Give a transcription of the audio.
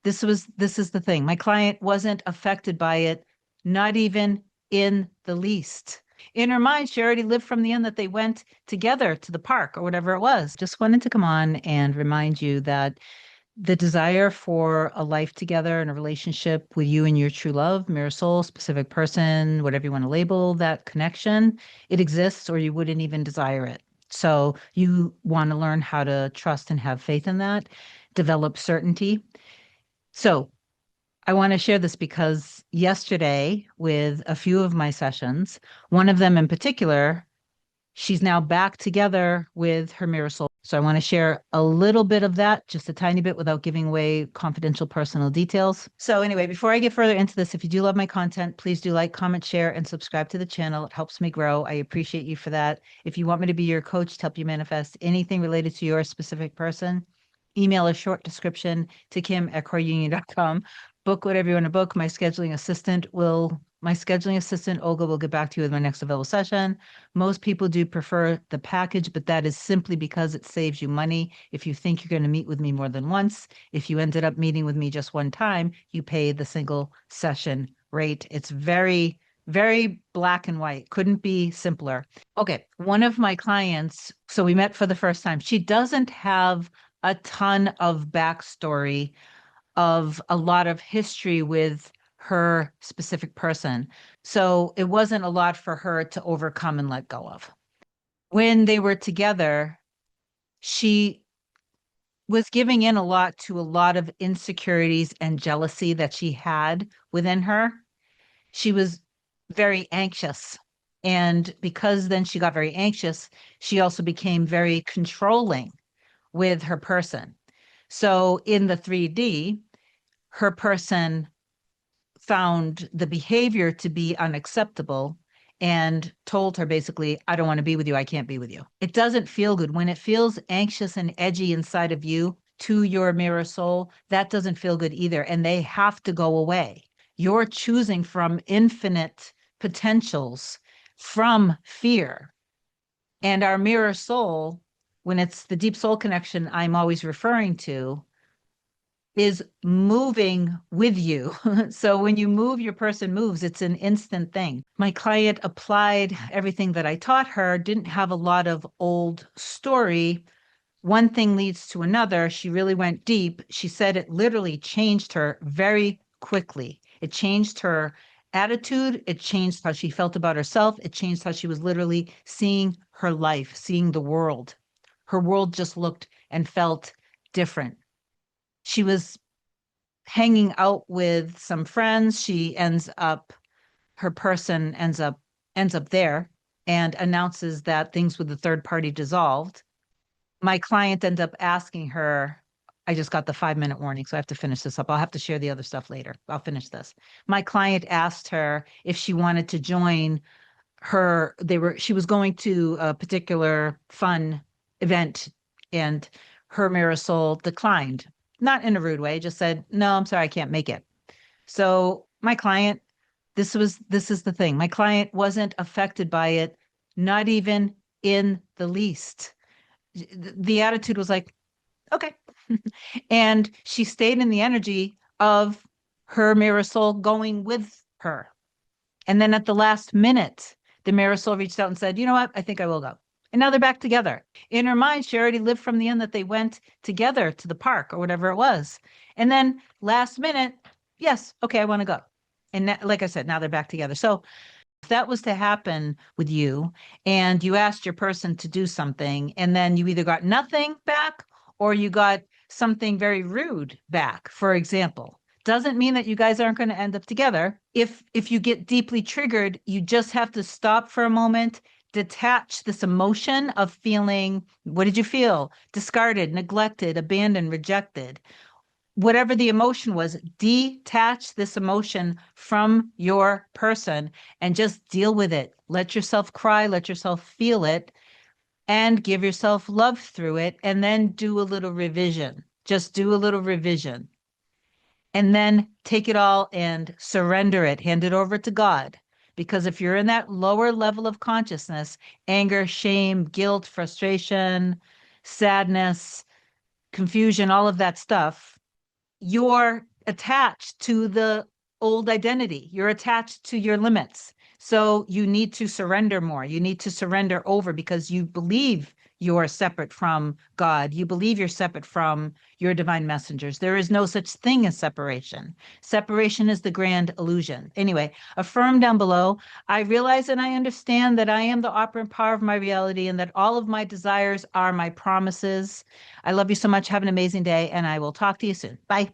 This is the thing. My client wasn't affected by it, not even in the least. In her mind, she already lived from the end that they went together to the park or whatever it was. Just wanted to come on and remind you that the desire for a life together and a relationship with you and your true love, mirror soul, specific person, whatever you want to label that connection, it exists or you wouldn't even desire it. So you want to learn how to trust and have faith in that, develop certainty. So I want to share this because yesterday, with a few of my sessions, one of them in particular, she's now back together with her mirror soul. So I want to share a little bit of that, just a tiny bit without giving away confidential personal details. So anyway, before I get further into this, if you do love my content, please do like, comment, share, and subscribe to the channel. It helps me grow. I appreciate you for that. If you want me to be your coach to help you manifest anything related to your specific person, email a short description to kim@coreunion.com. Book whatever you want to book. My scheduling assistant, Olga, will get back to you with my next available session. Most people do prefer the package, but that is simply because it saves you money. If you think you're going to meet with me more than once, if you ended up meeting with me just one time, you pay the single session rate. It's very, very black and white. Couldn't be simpler. Okay, one of my clients, so we met for the first time. She doesn't have a ton of backstory of a lot of history with her specific person. So it wasn't a lot for her to overcome and let go of. When they were together, she was giving in a lot to a lot of insecurities and jealousy that she had within her. She was very anxious. And because then she got very anxious, she also became very controlling with her person. So in the 3D, her person found the behavior to be unacceptable and told her basically, I don't want to be with you. I can't be with you. It doesn't feel good. When it feels anxious and edgy inside of you to your mirror soul, that doesn't feel good either. And they have to go away. You're choosing from infinite potentials from fear. And our mirror soul, when it's the deep soul connection I'm always referring to, is moving with you. So when you move, your person moves. It's an instant thing. My client applied everything that I taught her, didn't have a lot of old story. One thing leads to another. She really went deep. She said it literally changed her very quickly. It changed her attitude. It changed how she felt about herself. It changed how she was literally seeing her life, seeing the world. Her world just looked and felt different. She was hanging out with some friends. Her person ends up there and announces that things with the third party dissolved. My client ended up asking her, I just got the 5-minute warning, so I have to finish this up. I'll have to share the other stuff later. I'll finish this. My client asked her if she wanted to join she was going to a particular fun event, and her mirror soul declined, not in a rude way, just said, no, I'm sorry, I can't make it. So my client, this is the thing. My client wasn't affected by it, not even in the least. The attitude was like, okay. And she stayed in the energy of her mirror soul going with her. And then at the last minute, the mirror soul reached out and said, you know what? I think I will go. And now they're back together. In her mind, she already lived from the end that they went together to the park or whatever it was. And then last minute, yes, okay, I want to go. And like I said, now they're back together. So if that was to happen with you and you asked your person to do something and then you either got nothing back or you got something very rude back, for example, doesn't mean that you guys aren't going to end up together. If you get deeply triggered, you just have to stop for a moment, detach this emotion of feeling, what did you feel? Discarded, neglected, abandoned, rejected. Whatever the emotion was, detach this emotion from your person and just deal with it. Let yourself cry, let yourself feel it, and give yourself love through it. And then do a little revision. Just do a little revision. And then take it all and surrender it, hand it over to God. Because if you're in that lower level of consciousness, anger, shame, guilt, frustration, sadness, confusion, all of that stuff, you're attached to the old identity. You're attached to your limits. So you need to surrender more. You need to surrender over because you believe you're separate from God. You believe you're separate from your divine messengers. There is no such thing as separation. Separation is the grand illusion. Anyway, affirm down below. I realize and I understand that I am the operant power of my reality and that all of my desires are my promises. I love you so much. Have an amazing day, and I will talk to you soon. Bye.